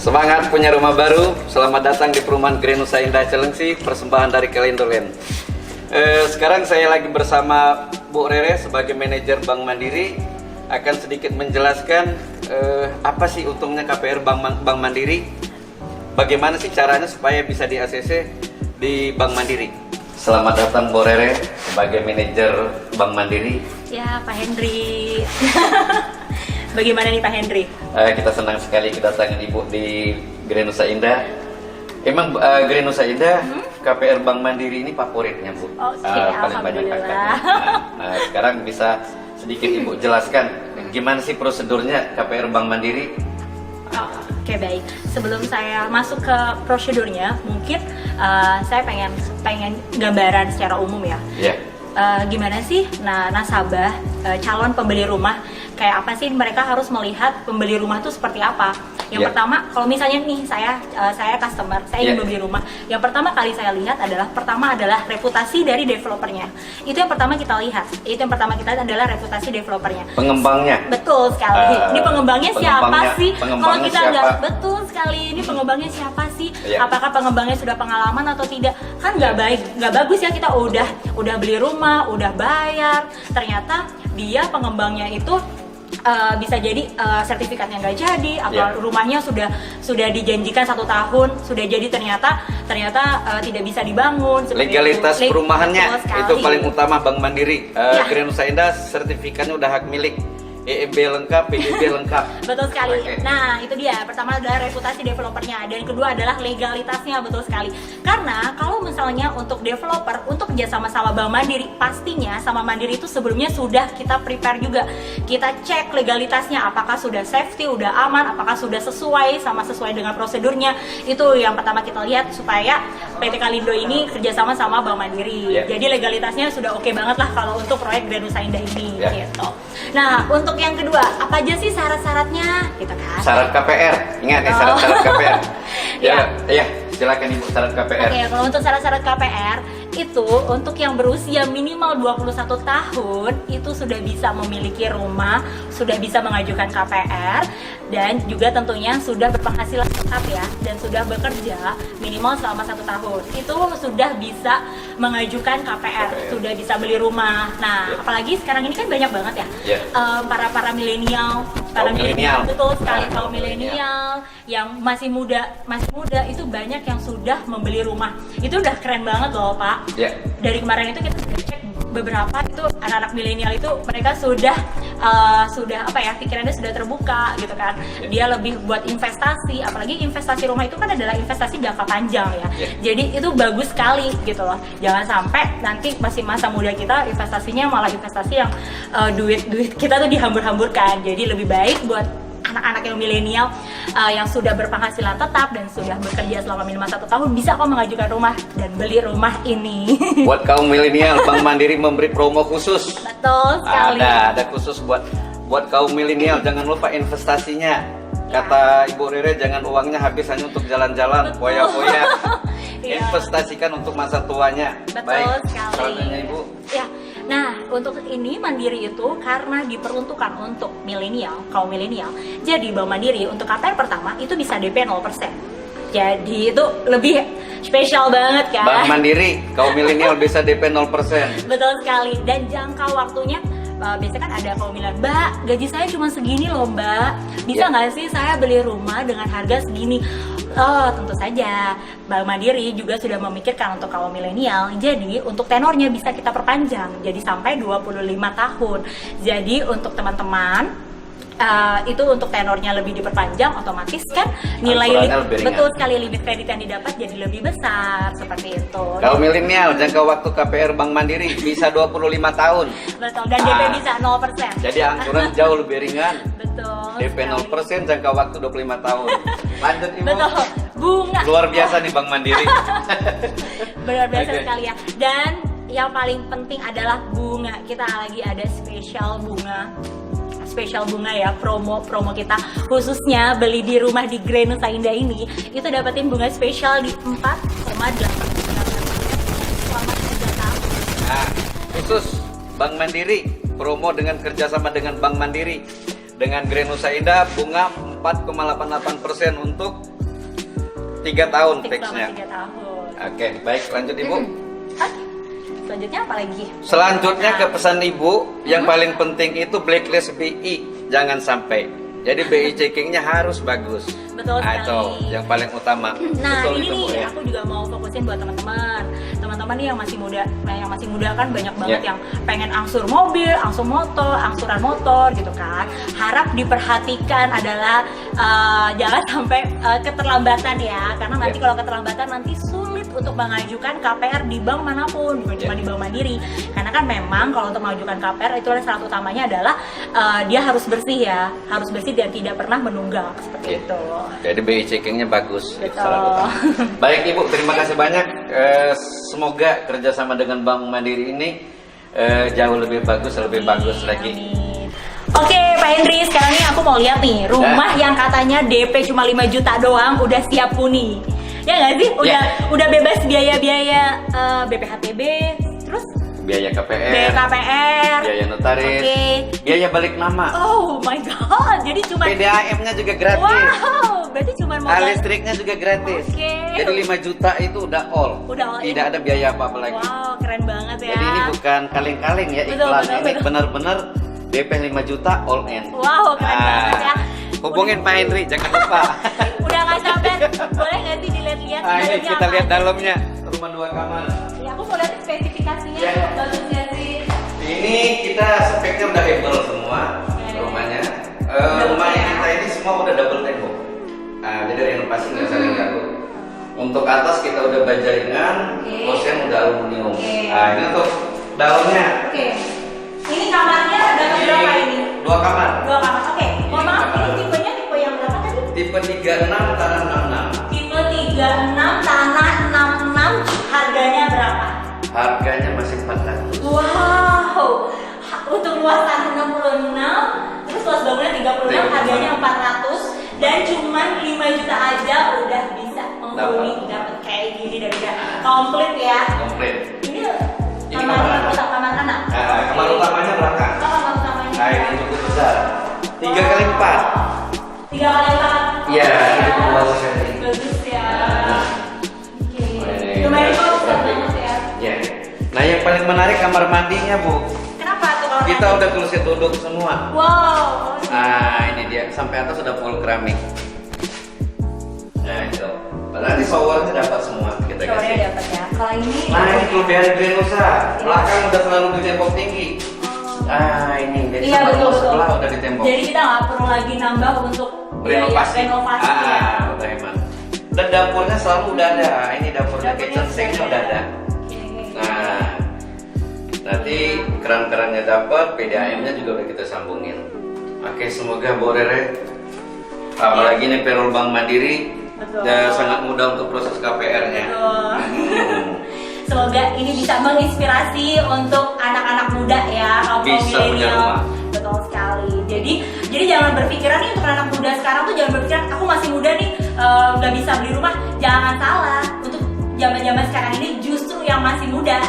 Semangat punya rumah baru. Selamat datang di perumahan Grand Nusa Indah Cilengsi, persembahan dari Kelindoland. Sekarang saya lagi bersama Bu Rere sebagai manajer Bank Mandiri, akan sedikit menjelaskan apa sih untungnya KPR Bank Mandiri, bagaimana sih caranya supaya bisa di ACC di Bank Mandiri. Selamat datang Bu Rere sebagai manajer Bank Mandiri. Ya, Pak Hendri. Bagaimana nih Pak Hendri? Kita senang sekali kedatangan Ibu di Grand Nusa Indah. Emang Grand Nusa Indah, KPR Bank Mandiri ini favoritnya Bu. Paling banyak kakaknya. Sekarang bisa sedikit Ibu jelaskan gimana sih prosedurnya KPR Bank Mandiri? Oke, baik. Sebelum saya masuk ke prosedurnya, mungkin saya pengen gambaran secara umum ya. Yeah. Gimana sih nasabah calon pembeli rumah, kayak apa sih mereka harus melihat pembeli rumah itu seperti apa? Yang pertama, kalau misalnya nih saya customer, saya ingin membeli rumah. Yang pertama kali saya lihat adalah reputasi dari developernya. Itu yang pertama kita lihat. Itu yang pertama kita adalah reputasi developernya. Pengembangnya. Betul sekali. Ini pengembangnya siapa sih? Kalau kita nggak betul sekali, ini pengembangnya siapa sih? Apakah pengembangnya sudah pengalaman atau tidak? Kan nggak baik, nggak bagus ya kita udah beli rumah, udah bayar, ternyata dia pengembangnya itu bisa jadi sertifikatnya nggak jadi, atau rumahnya sudah dijanjikan 1 tahun, sudah jadi ternyata tidak bisa dibangun. Legalitas perumahannya itu paling utama Bank Mandiri. Grand Nusa Indah sertifikatnya udah hak milik, EMB lengkap, PDB lengkap. Betul sekali. Nah, itu dia. Pertama adalah reputasi developernya, dan kedua adalah legalitasnya. Betul sekali. Karena kalau misalnya untuk developer, untuk kerjasama sama Bank Mandiri, pastinya sama Mandiri itu sebelumnya sudah kita prepare juga. Kita cek legalitasnya, apakah sudah safety, udah aman, apakah sudah sesuai dengan prosedurnya. Itu yang pertama kita lihat supaya PT Kalindo ini kerjasama sama Bank Mandiri. Jadi legalitasnya sudah oke banget lah kalau untuk proyek Grand Nusa Indah ini. Gitu. Nah, untuk yang kedua, apa aja sih syarat-syaratnya? Gitu kan? Syarat KPR, ingat ya syarat-syarat KPR. Ya, silakan Ibu syarat KPR. Oke, kalau untuk syarat-syarat KPR itu untuk yang berusia minimal 21 tahun itu sudah bisa memiliki rumah, sudah bisa mengajukan KPR, dan juga tentunya sudah berpenghasilan tetap ya, dan sudah bekerja minimal selama 1 tahun. Itu sudah bisa mengajukan KPR, sudah bisa beli rumah. Nah, apalagi sekarang ini kan banyak banget ya para milenial, betul sekali, kaum milenial yang masih muda itu banyak yang sudah membeli rumah. Itu udah keren banget loh Pak. Dari kemarin itu kita cek beberapa itu anak-anak milenial itu mereka sudah pikirannya sudah terbuka gitu kan. Dia lebih buat investasi, apalagi investasi rumah itu kan adalah investasi jangka panjang ya. Jadi itu bagus sekali gitu loh. Jangan sampai nanti masih masa muda kita investasinya malah investasi yang duit kita tuh dihambur-hamburkan. Jadi lebih baik buat anak-anak yang milenial yang sudah berpenghasilan tetap dan sudah bekerja selama minimal 1 tahun bisa kok mengajukan rumah dan beli rumah ini. Buat kaum milenial, Bank Mandiri memberi promo khusus. Betul sekali. Ada khusus buat kaum milenial. Jangan lupa investasinya. Kata Ibu Rere, jangan uangnya habis hanya untuk jalan-jalan, foya-foya. Investasikan untuk masa tuanya. Betul sekali. Sarannya Ibu. Ya. Nah, untuk ini Mandiri itu karena diperuntukkan untuk kaum milenial. Jadi Bank Mandiri untuk KPR pertama itu bisa DP 0%. Jadi itu lebih spesial banget kan. Bank Mandiri, kaum milenial bisa DP 0%. Betul sekali. Dan jangka waktunya biasanya kan ada kaum milenial, Mbak, gaji saya cuma segini loh Mbak, bisa nggak sih saya beli rumah dengan harga segini? Oh, tentu saja Bank Mandiri juga sudah memikirkan untuk kaum milenial. Jadi untuk tenornya bisa kita perpanjang jadi sampai 25 tahun. Jadi untuk teman-teman itu untuk tenornya lebih diperpanjang, otomatis kan nilai betul sekali limit kredit yang didapat jadi lebih besar, seperti itu. Kalau milenial jangka waktu KPR Bank Mandiri bisa 25 tahun. Betul, dan DP bisa 0%. Jadi angsuran jauh lebih ringan. Betul. DP 0% jangka waktu 25 tahun. Lanjut Ibu. Betul. Bunga. Luar biasa nih Bank Mandiri. Benar biasa sekali ya. Dan yang paling penting adalah bunga. Kita lagi ada spesial bunga ya, promo kita khususnya beli di rumah di Grand Nusa Indah ini itu dapetin bunga spesial di 4,8% selama 3 tahun. Nah, khusus Bank Mandiri promo dengan kerjasama dengan Bank Mandiri dengan Grand Nusa Indah bunga 4,88% untuk 3 tahun Fix fixnya. selama 3 tahun. Oke, baik, lanjut Ibu. Oke. Selanjutnya apa lagi? Selanjutnya ke pesan Ibu, yang paling penting itu blacklist BI, jangan sampai. Jadi BI checkingnya harus bagus. Betul Nah, sekali. itu yang paling utama. Nah, Betul ini itu, Bu, nih ya. aku juga mau fokusin buat teman-teman. Teman-teman nih yang masih muda. Nah, yang masih muda kan banyak banget Ya. yang pengen angsur mobil, angsur motor, angsuran motor gitu kan. Harap diperhatikan adalah jangan sampai keterlambatan ya. Karena nanti Ya. kalau keterlambatan nanti sulit untuk mengajukan KPR di bank manapun, bukan cuma Ya. di Bank Mandiri. Karena kan memang kalau untuk mengajukan KPR itu adalah syarat utamanya adalah dia harus bersih ya, harus bersih dan tidak pernah menunggak seperti Ya. itu. Jadi BI checkingnya bagus. Betul. Salah utama. Baik Ibu, terima kasih banyak. Semoga kerjasama dengan Bank Mandiri ini jauh lebih bagus lagi. Amin. Oke Pak Hendri, sekarang nih aku mau lihat nih rumah yang katanya DP cuma 5 juta doang udah siap huni. Ya nggak sih? Udah bebas biaya-biaya BPHTB, terus Biaya KPR, BKPR, biaya notaris, Oke. biaya balik nama, Oh my god, jadi cuma PDAM-nya juga gratis. wow, berarti cuma modal. Listriknya juga gratis. Oke. Jadi 5 juta itu udah all. Udah all in. Tidak ada biaya apa-apa lagi. Wow, keren banget ya. Jadi ini bukan kaleng-kaleng ya, Betul, iklan betul, ini betul. benar-benar DP 5 juta all in. Wow, keren banget ya. Hubungin Pak Hendri, jangan lupa. Udah nggak sabar, boleh nggak sih dilihat-lihat? Nah, ini dalamnya kita apa lihat aja? dalamnya. Rumah 2 kamar. Ya, aku mau lihat spesifikasinya Ya. tuh, bagusnya sih. Ini kita speknya udah able semua rumahnya. Rumah kita ini semua udah double tembok. Nah, jadi renovasi nggak saling ganggu. Untuk atas kita udah bajaringan, Oke. kosen udah aluminium. Oke. Nah, ini untuk daunnya. Oke. Ini kamarnya ada berapa ini? 2 kamar. 2 kamar. Oke. Mohon maaf, Ini ini tipenya tipe yang berapa tadi? Tipe 36 tanah 66. Tipe 36 tanah 66, harganya berapa? Harganya masih 400. Wow. Untuk luas tanah 66, terus luas bangunan 36, harganya 400 dan cuman 5 juta aja udah bisa menghuni dapat kayak gini dan udah komplit ya. Komplit. Ini Ini kamar kamar anak. kamar anak. Kamar utamanya belakang. Oh, kamar utamanya. Nah, ini cukup besar. 3 kali 4. 3 kali 4. Iya, Oke, ini cukup bagus ya. bagus ya. Oke. Ini Lumayan kok, besar berapa? banget ya. Ya. Nah, yang paling menarik kamar mandinya, Bu. Kenapa tuh kalau Kita mandi? udah kursi duduk semua. Wow. Nah, ini dia. Sampai atas sudah full keramik. Nah, itu. Berarti showernya dapat semua kita Showernya kasih. dapat ya. Kalau ini Nah, ini kelebihan Grenusa. Belakang udah selalu di tembok tinggi. Ah, ini. Jadi Iya, sama betul, rumah betul. sebelah udah di tembok. Jadi kita nggak perlu lagi nambah untuk biaya renovasi ya. Udah hemat. Dan dapurnya selalu udah ada. Ini dapurnya Dapurnya kitchen sinknya udah ada. Oke. Nah, nanti keran-kerannya dapat, PDAM-nya juga udah kita sambungin. Oke, semoga Bu Rere, apalagi nih payroll Bank Mandiri, Betul. sangat mudah untuk proses KPR-nya. Betul. Semoga ini bisa menginspirasi untuk anak-anak muda ya, kaum Bisa punya milenial. rumah. Betul sekali. Jadi jangan berpikiran nih untuk anak muda sekarang tuh jangan berpikiran aku masih muda nih nggak bisa beli rumah. Jangan salah. Untuk zaman-zaman sekarang ini justru yang masih muda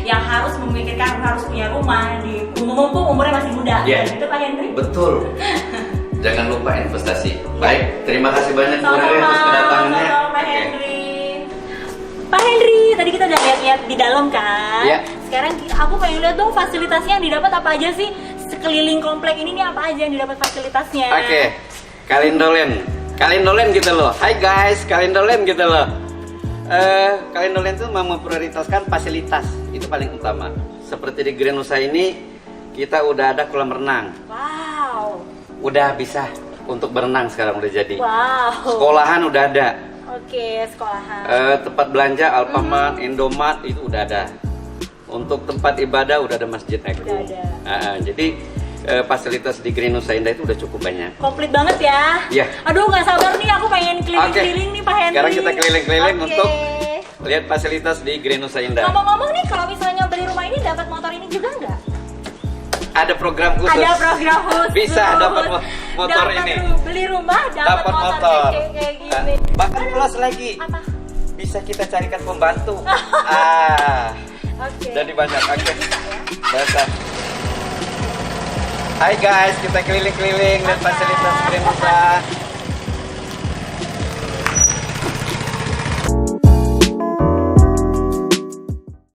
yang harus memikirkan harus punya rumah di mumpung umurnya masih muda. Iya. Itu Pak Hendri. Betul. Jangan lupa investasi. Baik, terima kasih banyak Bu Rere atas kedatangannya. Sama-sama, Pak Oke. Hendri. Pak Hendri, tadi kita udah lihat-lihat di dalam kan? Iya. Sekarang aku pengen lihat dong fasilitasnya yang didapat apa aja sih? Sekeliling komplek ini nih apa aja yang didapat fasilitasnya? Oke, Kalindolen gitu loh. Hai guys, Kalindolen gitu loh. Kalindolen tuh memprioritaskan fasilitas, itu paling utama. Seperti di Grenusa ini, kita udah ada kolam renang. Wow. Udah bisa untuk berenang sekarang udah jadi. Wow. Sekolahan udah ada. Oke, sekolahan. Tempat belanja Alfamart, Indomart itu udah ada. Untuk tempat ibadah udah ada Masjid Eko. Udah ada. Jadi fasilitas di Grenusa Indah itu udah cukup banyak. Komplit banget ya. Iya. Aduh, nggak sabar nih aku pengen keliling-keliling nih Pak Hendri. Sekarang kita keliling-keliling Oke. untuk lihat fasilitas di Grenusa Indah. Ngomong-ngomong nih, kalau misalnya beli rumah ini dapat motor ini juga nggak? Ada program khusus. Ada program khusus. Bisa dapat motor Dapat ini. Beli rumah dapat motor kayak gini. Bahkan plus lagi. Apa? Bisa kita carikan pembantu. Oke. Jadi banyak. Oke. Bisa ya. Bahasa. Hai guys, kita keliling-keliling lihat Oke. fasilitas Grenusa.